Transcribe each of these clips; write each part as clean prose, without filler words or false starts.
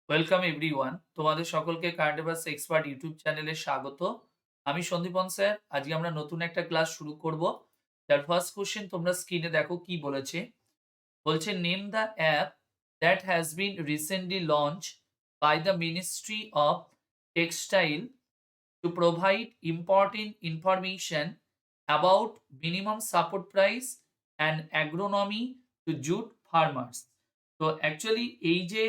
Welcome everyone. তোমাদের সকলকে current affairs expert YouTube চ্যানেলে স্বাগত। আমি সন্দীপন স্যার। আজকে আমরা নতুন একটা ক্লাস শুরু করব। যার ফার্স্ট কোশ্চেন তোমরা স্ক্রিনে দেখো কি বলেছে। বলছে name the app that has been recently launch by the ministry of textile to provide important information about minimum support price and agronomy to jute farmers. তো অ্যাকচুয়ালি এই যে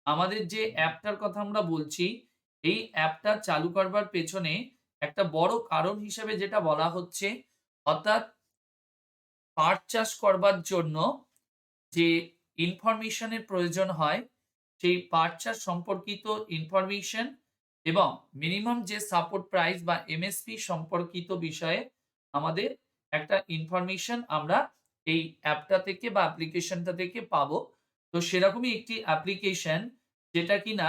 আমাদের যে অ্যাপটার কথা আমরা বলছি, এই অ্যাপটা চালু করবার পেছনে একটা বড় কারণ হিসেবে যেটা বলা হচ্ছে, অর্থাৎ পাট চাষ করবার জন্য যে ইনফরমেশনের প্রয়োজন হয়, সেই পাট চাষ সম্পর্কিত ইনফরমেশন এবং মিনিমাম যে সাপোর্ট প্রাইস বা এমএসপি সম্পর্কিত বিষয়ে আমাদের একটা ইনফরমেশন আমরা এই অ্যাপটা থেকে বা অ্যাপ্লিকেশনটা থেকে পাবো। তো সেরকমই একটি অ্যাপ্লিকেশন, যেটা কিনা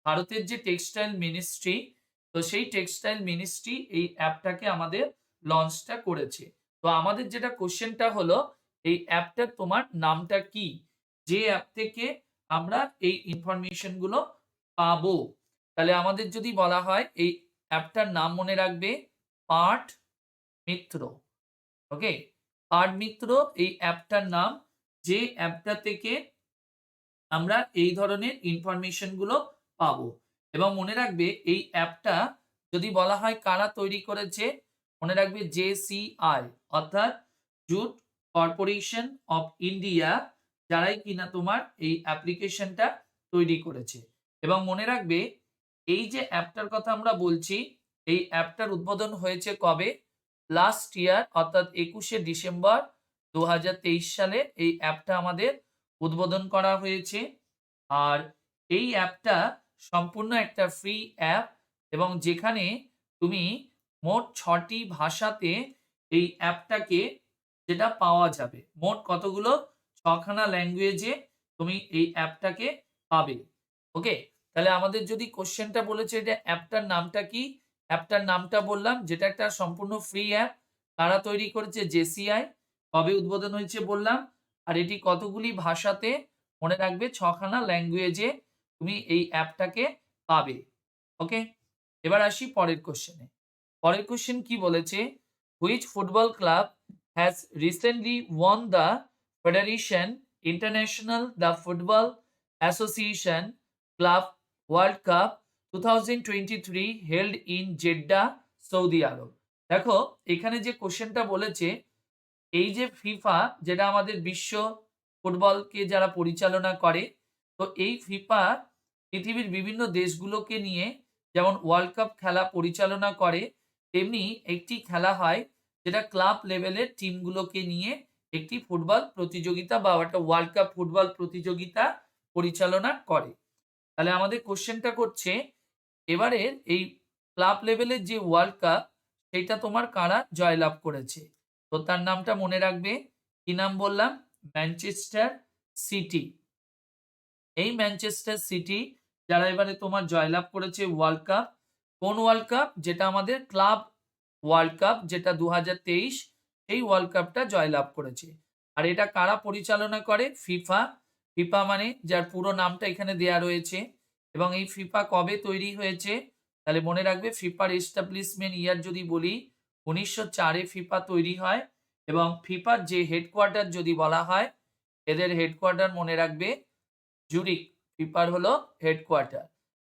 ভারতের যে টেক্সটাইল মিনিস্ট্রি, তো সেই টেক্সটাইল মিনিস্ট্রি এই অ্যাপটাকে আমাদের লঞ্চটা করেছে। তো আমাদের যেটা কোশ্চেনটা হলো, এই অ্যাপটার তোমার নামটা কি? যে অ্যাপ থেকে আমরা এই ইনফরমেশন গুলো পাবো। তাহলে আমাদের যদি বলা হয়, এই অ্যাপটার নাম মনে রাখবে পাট মিত্র। ওকে? পাট মিত্র এই অ্যাপটার নাম, যে অ্যাপটা থেকে আমরা এই ধরনের ইনফরমেশন গুলো পাবো। এবং মনে রাখবে এই অ্যাপটা যদি বলা হয় কারা তৈরি করেছে, মনে রাখবে JCI, অর্থাৎ জুট কর্পোরেশন অফ ইন্ডিয়া, যারাই কিনা তোমার এই অ্যাপ্লিকেশনটা তৈরি করেছে। এবং মনে রাখবে এই যে অ্যাপটার কথা আমরা বলছি, এই অ্যাপটার উদ্বোধন হয়েছে কবে? লাস্ট ইয়ার, অর্থাৎ 21শে ডিসেম্বর 2023 সালে এই অ্যাপটা আমাদের উদ্বোধন করা হয়েছে। আর এই অ্যাপটা সম্পূর্ণ একটা ফ্রি অ্যাপ, এবং যেখানে তুমি মোট 6টি ভাষাতে এই অ্যাপটাকে যেটা পাওয়া যাবে। মোট কতগুলো? 6 খানা ল্যাঙ্গুয়েজে তুমি এই অ্যাপটাকে পাবে। ওকে? তাহলে আমাদের যদি কোশ্চেনটা বলেছে যে অ্যাপটার নামটা কি? অ্যাপটার নামটা বললাম, যেটা একটা সম্পূর্ণ ফ্রি অ্যাপ। কারা তৈরি করেছে? JCI। কবে উদ্বোধন হয়েছে বললাম। আর এটি কতগুলি ভাষাতে? মনে রাখবে 6 খানা ল্যাঙ্গুয়েজে তুমি এই অ্যাপটাকে পাবে। ওকে? এবার আসি পরের কোশ্চেনে। পরের কোশ্চেন কি বলেছে? Which football club has recently won the federation international the football association club world cup 2023 held in Jeddah, Saudi Arabia. দেখো এখানে যে কোশ্চেনটা বলেছে, এই যে ফিফা, যেটা আমাদের বিশ্ব ফুটবলকে যারা পরিচালনা করে, তো এই ফিফা পৃথিবীর বিভিন্ন দেশগুলোকে নিয়ে যেমন ওয়ার্ল্ড কাপ খেলা পরিচালনা করে, তেমনি একটি খেলা হয় যেটা ক্লাব লেভেলের টিমগুলোকে নিয়ে একটি ফুটবল প্রতিযোগিতা বা একটা ওয়ার্ল্ড কাপ ফুটবল প্রতিযোগিতা পরিচালনা করে। তাহলে আমাদের কোশ্চেনটা করছে, এবারের এই ক্লাব লেভেলের যে ওয়ার্ল্ড কাপ, সেটা তোমার কারা জয়লাভ করেছে? তো তার নামটা মনে রাখবে। কি নাম বললাম? Manchester city. এই ম্যানচেস্টার সিটি যারা এবারে তোমার জয়লাভ করেছে ওয়ার্ল্ড কাপ। কোন ওয়ার্ল্ড কাপ? যেটা আমাদের ক্লাব ওয়ার্ল্ড কাপ, যেটা 2023 এই ওয়ার্ল্ড কাপটা জয়লাভ করেছে। আর এটা কারা পরিচালনা করে? ফিফা। ফিফা মানে যার পুরো নামটা এখানে দেয়া রয়েছে। এবং এই ফিফা কবে তৈরি হয়েছে? তাহলে মনে রাখবে ফিফার এস্টাবলিশমেন্ট ইয়ার যদি বলি, 1904 এ ফিফা তৈরি হয়। এবং ফিফার যে হেডকোয়ার্টার যদি বলা হয়, এদের হেডকোয়ার্টার মনে রাখবে জুরিক। ফিফার হলো হেডকোয়ার্টার।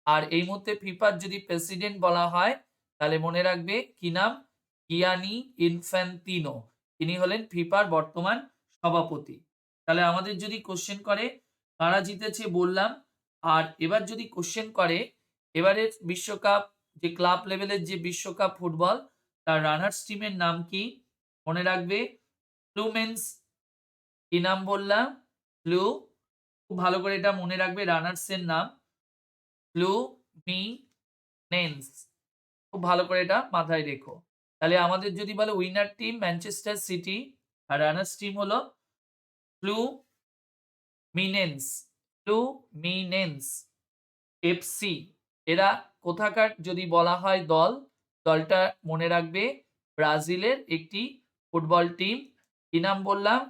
আর এই মুহূর্তে ফিফার যদি প্রেসিডেন্ট বলা হয়, তাহলে মনে রাখবে কি নাম? গিয়ানি ইনফ্যান্তিনো। তিনি হলেন ফিফার বর্তমান সভাপতি। তাহলে আমাদের যদি কোশ্চেন করে কারা জিতেছে বললাম। আর এবার যদি কোশ্চেন করে এবারের বিশ্বকাপ, যে ক্লাব লেভেলের যে বিশ্বকাপ ফুটবল, তার রানার্স টিমের নাম কি? মনে রাখবে ফ্লুমেন্স। কি নাম বললাম? ফ্লু। খুব ভালো করে এটা মনে রাখবে, রানার্স এর নাম ফ্লুমিনেন্স। খুব ভালো করে এটা মাথায় রেখো। তাহলে আমাদের যদি বলে উইনার টিম ম্যানচেস্টার সিটি, আর রানার্স টিম হলো ফ্লুমিনেন্স। Fluminense FC. এরা কোথাকার যদি বলা হয় দল, দলটা মনে রাখবে ব্রাজিলের একটি ফুটবল টিম। কি নাম বললাম?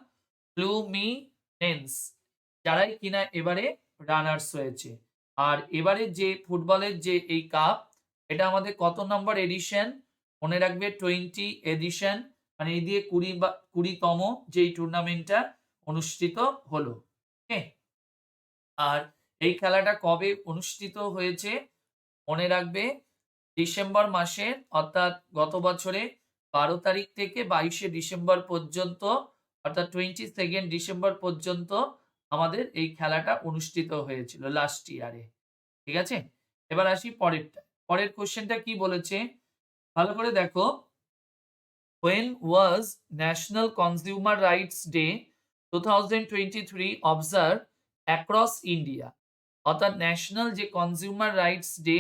ফ্লুমিনেন্স। যারাই কিনা এবারে রানার্স হয়েছে। আর এবারে যে ফুটবলের যে এই কাপ, এটা আমাদের কত নম্বর এডিশন? মনে রাখবে 20 এডিশন, মানে এই দিয়ে 20তম যেই টুর্নামেন্টটা অনুষ্ঠিত হলো। ওকে? আর এই খেলাটা কবে অনুষ্ঠিত হয়েছে? মনে রাখবে ডিসেম্বর মাসের, অর্থাৎ গত বছরে 12 তারিখ থেকে 22শে ডিসেম্বর পর্যন্ত, অর্থাৎ 22nd ডিসেম্বর পর্যন্ত আমাদের এই খেলাটা অনুষ্ঠিত হয়েছিল লাস্ট ইয়ারে। ঠিক আছে? এবার আসি পরেরটা। পরের কোয়েশ্চেনটা কি বলেছে? ভালো করে দেখো। When was National Consumer Rights Day 2023 observed across India? অর্থাৎ ন্যাশনাল যে কনজিউমার রাইটস ডে,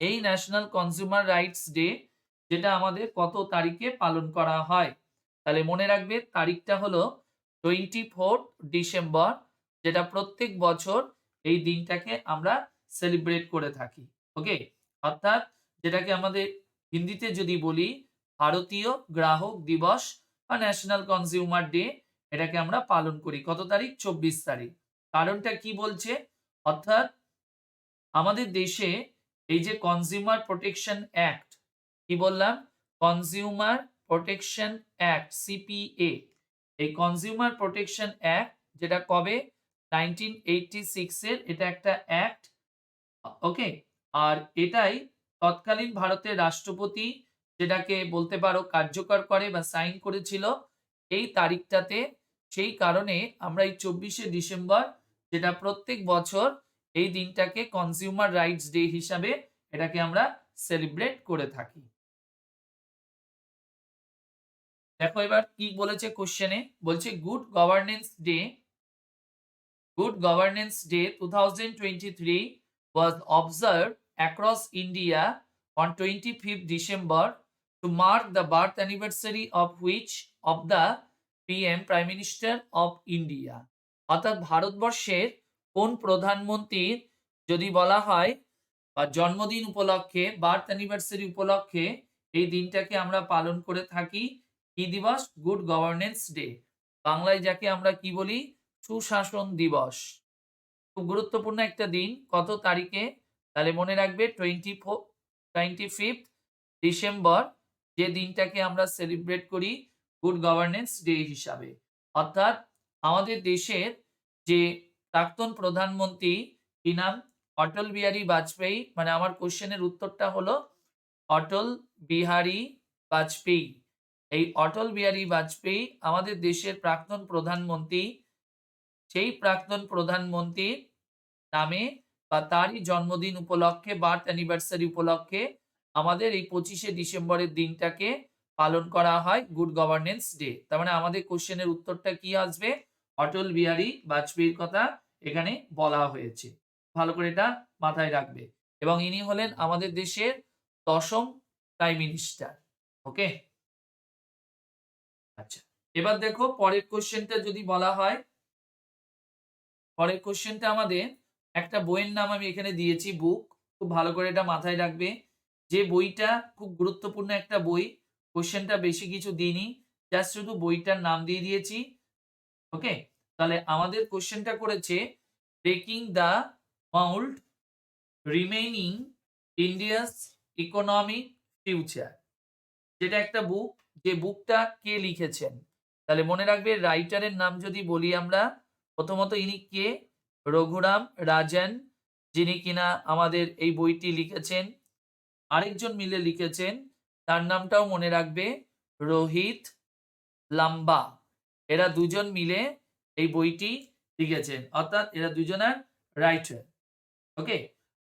এই ন্যাশনাল কনজিউমার রাইটস ডে যেটা আমাদের কত তারিখে পালন করা হয়? তাহলে মনে রাখবে তারিখটা হলো 24 ডিসেম্বর, যেটা প্রত্যেক বছর এই দিনটাকে আমরা সেলিব্রেট করে থাকি। ওকে? অর্থাৎ যেটাকে আমাদের হিন্দিতে যদি বলি ভারতীয় গ্রাহক দিবস বা ন্যাশনাল কনজিউমার ডে, এটাকে আমরা পালন করি কত তারিখ? 24 তারিখ। কারণটা কি বলছে? অর্থাৎ আমাদের দেশে এই যে কনজিউমার প্রোটেকশন অ্যাক্ট, কি বললাম? Consumer protection act, CPA. এই কনজিউমার প্রোটেকশন অ্যাক্ট যেটা কবে? 1986 এর এটা একটা অ্যাক্ট। ওকে? আর এটাই তৎকালীন ভারতের রাষ্ট্রপতি যেটাকে বলতে পারো কার্যকর করে বা সাইন করেছিল এই তারিখটাতে। সেই কারণে আমরা এই 24শে ডিসেম্বর, যেটা প্রত্যেক বছর এই দিনটাকে কনজিউমার রাইটস ডে হিসাবে এটাকে আমরা সেলিব্রেট করে থাকি। দেখো এবার কি বলেছে কোশ্চেনে, বলছে Good Governance Day 2023 was observed across India on 25th December to mark the birth anniversary of which of the PM Prime Minister of India? অর্থাৎ ভারতবর্ষের কোন প্রধানমন্ত্রীর যদি বলা হয় বা জন্মদিন উপলক্ষে, বার্থ অ্যানিভার্সারি উপলক্ষে এই দিনটাকে আমরা পালন করে থাকি। কি দিবস? Good governance day. বাংলায় যাকে আমরা কি বলি? সুশাসন দিবস। খুব গুরুত্বপূর্ণ একটা দিন। কত তারিখে? তাহলে মনে রাখবে 25th ডিসেম্বর, যে দিনটাকে আমরা সেলিব্রেট করি গুড গভর্নেন্স ডে হিসাবে। অর্থাৎ আমাদের দেশের যে প্রাক্তন প্রধানমন্ত্রী, কি নাম? অটল বিহারী বাজপেয়ী। মানে আমার কোশ্চেনের উত্তরটা হলো অটল বিহারী বাজপেয়ী। এই অটল বিহারী বাজপেয়ী আমাদের দেশের প্রাক্তন প্রধানমন্ত্রী। সেই প্রাক্তন প্রধানমন্ত্রীর নামে বা তারই জন্মদিন উপলক্ষে, বার্থ অ্যানিভার্সারি উপলক্ষে আমাদের এই 25শে ডিসেম্বরের দিনটাকে পালন করা হয় গুড গভর্নেন্স ডে। তার মানে আমাদের কোশ্চেনের উত্তরটা কি আসবে? অটল বিহারী বাজপেয়ীর কথা এখানে বলা হয়েছে। ভালো করে এটা মাথায় রাখবে। এবং ইনি হলেন আমাদের দেশের 10ম প্রাইম মিনিস্টার। ওকে? আচ্ছা, এবার দেখো পরের কোশ্চেনটা যদি বলা হয়, পরের কোশ্চেনটা আমাদের একটা বইয়ের নাম আমি এখানে দিয়েছি, বুক। খুব ভালো করে এটা মাথায় রাখবে। যে বইটা খুব গুরুত্বপূর্ণ একটা বই। কোশ্চেনটা বেশি কিছু দিইনি, জাস্ট শুধু বইটার নাম দিয়ে দিয়েছি। ওকে? তাহলে আমাদের কোশ্চেনটা করেছে ব্রেকিং দ্য মাউল্ড রিমেইনিং ইন্ডিয়াস ইকোনমিক ফিউচার। যেটা একটা বুক, যে বুকটা কে লিখেছেন? তাহলে মনে রাখবে রাইটারের নাম যদি বলি আমরা, প্রথমত ইনি কে? রঘুরাম রাজন, যিনি কিনা আমাদের এই বইটি লিখেছেন। আরেকজন মিলে লিখেছেন, তার নামটাও মনে রাখবে, রোহিত লাম্বা। এরা দুজন মিলে এই বইটি লিখেছেন, অর্থাৎ এরা দুজনার রাইটার। ওকে?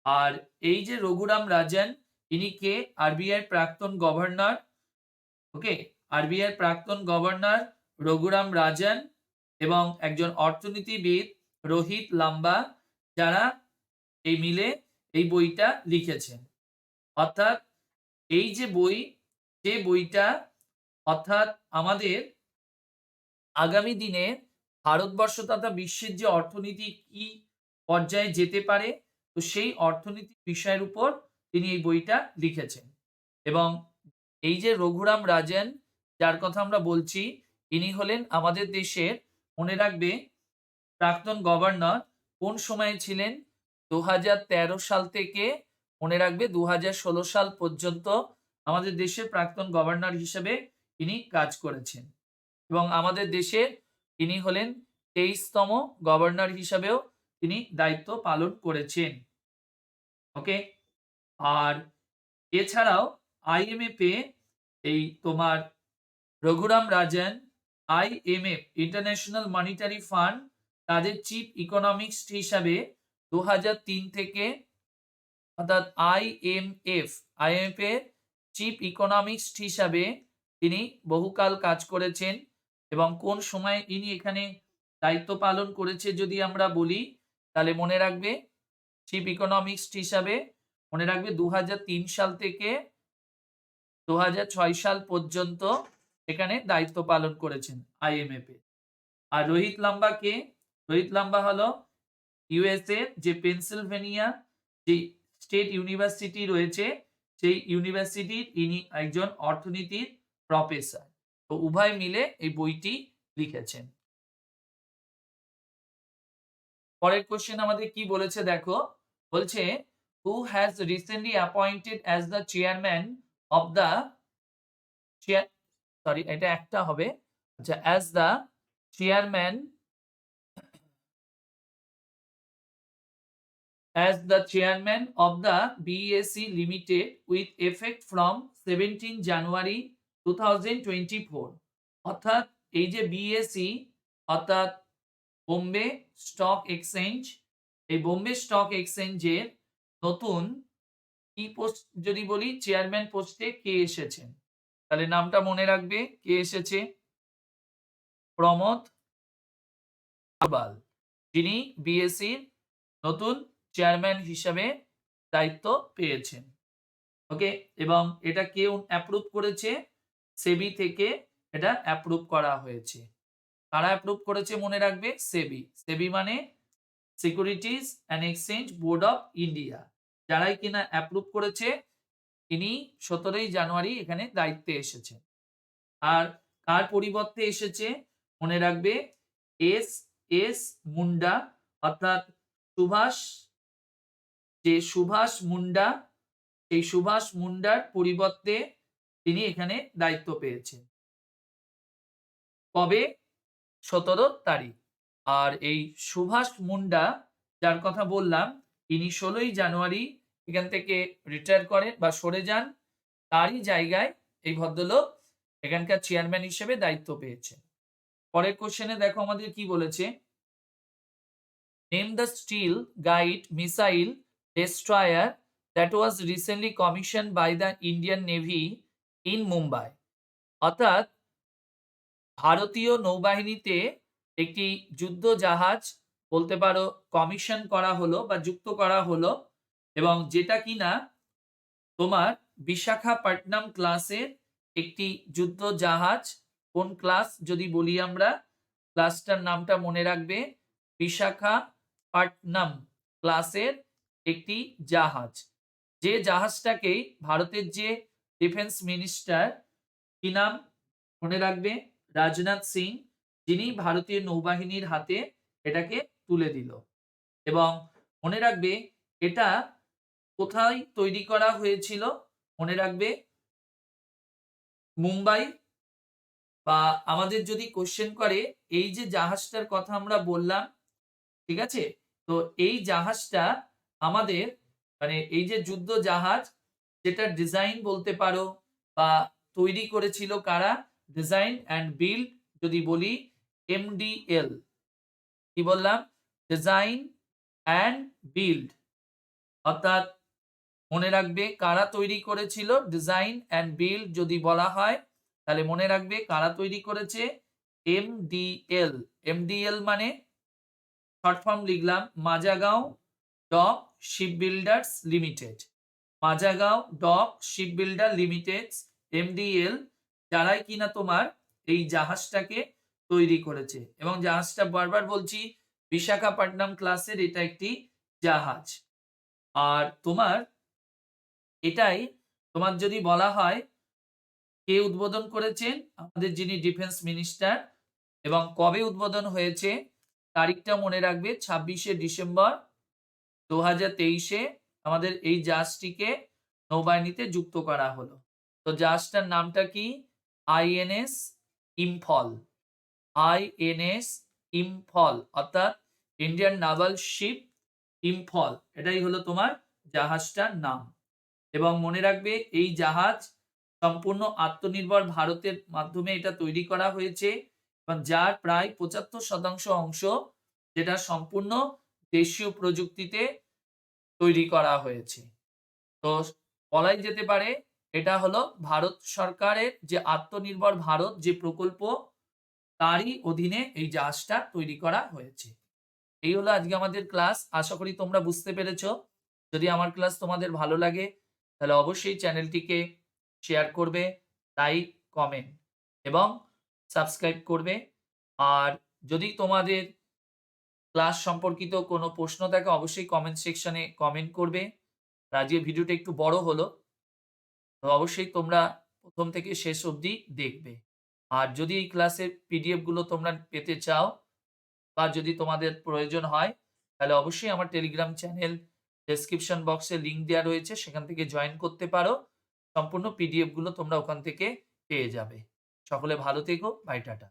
আর এই যে রঘুরাম রাজন, ইনি কে? আরবিআই প্রাক্তন গভর্নর। ওকে? আরবিআই প্রাক্তন গভর্নর রঘুরাম রাজন এবং একজন অর্থনীতিবিদ রোহিত লাম্বা, যারা এই মিলে এই বইটা লিখেছেন। অর্থাৎ এই যে বই, যে বইটা অর্থাৎ আমাদের আগামী দিনে ভারতবর্ষ তথা বিশ্বের যে অর্থনীতি কি পর্যায়ে যেতে পারে, তো সেই অর্থনীতি বিষয়ের উপর তিনি এই বইটা লিখেছেন। এবং এই যে রঘুরাম রাজন, যার কথা আমরা বলছি, ইনি হলেন আমাদের দেশের, মনে রাখবে, প্রাক্তন গভর্নর। কোন সময়ে ছিলেন? 2013 সাল থেকে মনে রাখবে 2016 সাল পর্যন্ত আমাদের দেশের প্রাক্তন গভর্নর হিসেবে ইনি কাজ করেছেন এবং আমাদের দেশের ইনি হলেন 23তম গভর্নর হিসাবেও তিনি দায়িত্ব পালন করেছেন। ওকে। আর এছাড়াও IMF এ এই তোমার রঘুরাম রাজন, IMF ইন্টারন্যাশনাল মনিটারি ফান্ড তাদের চিফ ইকোনমিক্স হিসাবে 2003 থেকে অর্থাৎ IMF এর চিফ ইকোনমিক্স হিসাবে তিনি বহুকাল কাজ করেছেন এবং কোন সময় ইনি এখানে দায়িত্ব পালন করেছে যদি আমরা বলি তাহলে মনে রাখবে চিফ ইকোনমিক্স হিসাবে মনে রাখবে 2003 সাল থেকে 2006 সাল পর্যন্ত এখানে দায়িত্ব পালন করেছেন IMF এ। আর রোহিত লাম্বা কে? রোহিত লাম্বা হলো USA যে পেনসিলভেনিয়া যে স্টেট ইউনিভার্সিটি রয়েছে সেই ইউনিভার্সিটির ইনি একজন অর্থনীতির প্রফেসর। তো উভয় মিলে এই বইটি লিখেছেন। পরের কোশ্চেন আমাদের কি বলেছে দেখো, বলছে who has recently appointed as the chairman of the sorry এটা একটা হবে, আচ্ছা, as the chairman as the chairman of the BSE Limited with effect from 17 January 2024 অর্থাৎ এই যে BSE অর্থাৎ বোম্বে স্টক এক্সচেঞ্জ, এই বোম্বে স্টক এক্সচেঞ্জের নতুন কি পোস্ট যদি বলি চেয়ারম্যান পোস্টে কে এসেছেন তাহলে নামটা মনে রাখবে কে এসেছে, প্রমোদ আগরওয়াল, যিনি BSEর নতুন চেয়ারম্যান হিসাবে দায়িত্ব পেয়েছেন। ওকে, এবং এটা কেউ অ্যাপ্রুভ করেছে? সেবি থেকে এটা অ্যাপ্রুভ করা হয়েছে। কারা অ্যাপ্রুভ করেছে মনে রাখবে? সেবি। সেবি মানে securities and exchange board of India, যারাই কিনা অ্যাপ্রুভ করেছে ইনি 17ই জানুয়ারি এখানে দায়িত্বে এসেছেন। আর কার পরিবর্তে এসেছে মনে রাখবে? এস মুন্ডা অর্থাৎ সুভাষ মুন্ডা, এই সুভাষ মুন্ডার পরিবর্তে তিনি এখানে দায়িত্ব পেয়েছেন। কবে? 17 তারিখ। আর এই সুভাষ মুন্ডা যার কথা বললাম ইনি 16ই জানুয়ারি এখান থেকে রিটায়ার করেন বা সরে যান, তারই জায়গায় এই ভদ্রলোক এখানকার চেয়ারম্যান হিসেবে দায়িত্ব পেয়েছেন। পরের কোশ্চেনে দেখো আমাদের কি বলেছে, name the steel guide missile destroyer that was recently commissioned by the Indian Navy in Mumbai অর্থাৎ ভারতীয় নৌবাহিনীতে একটি যুদ্ধ জাহাজ বলতে পারো কমিশন করা হলো বা যুক্ত করা হলো এবং যেটা কিনা তোমার বিশাখাপট্টনম ক্লাসের একটি যুদ্ধ জাহাজ। কোন ক্লাস যদি বলি আমরা, ক্লাসটার নামটা মনে রাখবে বিশাখাপট্টনম ক্লাসের একটি জাহাজ, যে জাহাজটাকে ভারতের যে ডিফেন্স মিনিস্টার কি নাম মনে রাখবে? রাজনাথ সিং, যিনি ভারতীয় নৌবাহিনীর হাতে এটাকে তুলে দিল। এবং মনে রাখবে এটা কোথায় তৈরি করা হয়েছিল মনে রাখবে? মুম্বাই। বা আমাদের যদি কোশ্চেন করে এই যে জাহাজটার কথা আমরা বললাম, ঠিক আছে, তো এই জাহাজটা আমাদের মানে এই যে যুদ্ধ জাহাজ যেটা ডিজাইন বলতে পারো বা তৈরি করেছিল কারা? ডিজাইন অ্যান্ড বিল্ড যদি বলি MDL। কি বললাম? Design and build. অর্থাৎ মনে রাখবে কারা তৈরি করেছিল? ডিজাইন অ্যান্ড বিল্ড যদি বলা হয় তাহলে মনে রাখবে কারা তৈরি করেছে? MDL। MDL মানে শর্ট ফর্ম লিখলাম Mazagaon dock ship builders limited. Mazagaon dock ship builder limited MDL, যারাই কিনা তোমার এই জাহাজটাকে তৈরি করেছে। এবং জাহাজটা বারবার বলছি বিশাখাপট্টনম ক্লাসের এটা একটি জাহাজ। আর তোমার এটাই তোমার যদি বলা হয় কে উদ্বোধন করেছেন? আমাদের যিনি ডিফেন্স মিনিস্টার। এবং কবে উদ্বোধন হয়েছে তারিখটা মনে রাখবে 26শে ডিসেম্বর 2023-এ আমাদের এই জাহাজটিকে নৌবাহিনীতে যুক্ত করা হলো। তো জাহাজটার নামটা কি? আইএনএস ইম্ফল। আইএনএস ইম্ফল অর্থাৎ ইন্ডিয়ান নাভাল শিপ ইম্ফল। এটাই হলো তোমার জাহাজটার নাম। এবং মনে রাখবে এই জাহাজ সম্পূর্ণ আত্মনির্ভর ভারতের মাধ্যমে এটা তৈরি করা হয়েছে এবং যার প্রায় ৭৫% অংশ যেটা সম্পূর্ণ দেশীয় প্রযুক্তিতে তৈরি করা হয়েছে। তো বলাই যেতে পারে এটা হলো ভারত সরকারের যে আত্মনির্ভর ভারত যে প্রকল্প তারই অধীনে এই জাহাজটা তৈরি করা হয়েছে। এই হলো আজকে আমাদের ক্লাস। আশা করি তোমরা বুঝতে পেরেছো। যদি আমার ক্লাস তোমাদের ভালো লাগে তাহলে অবশ্যই চ্যানেলটিকে শেয়ার করবে, লাইক, কমেন্ট এবং সাবস্ক্রাইব করবে। আর যদি তোমাদের ক্লাস সম্পর্কিত কোনো প্রশ্ন থাকে অবশ্যই কমেন্ট সেকশনে কমেন্ট করবে। আর আজকের ভিডিওটা একটু বড় হলো। তো অবশ্যই তোমরা ১ম থেকে শেষ অবধি দেখবে। আর যদি এই ক্লাসের পিডিএফ গুলো তোমরা পেতে চাও বা যদি তোমাদের প্রয়োজন হয় তাহলে অবশ্যই আমার টেলিগ্রাম চ্যানেল ডেসক্রিপশন বক্সে লিংক দেওয়া রয়েছে, সেখান থেকে জয়েন করতে পারো। সম্পূর্ণ পিডিএফ গুলো তোমরা ওখান থেকে পেয়ে যাবে। সকলে ভালো থেকো। Bye tata.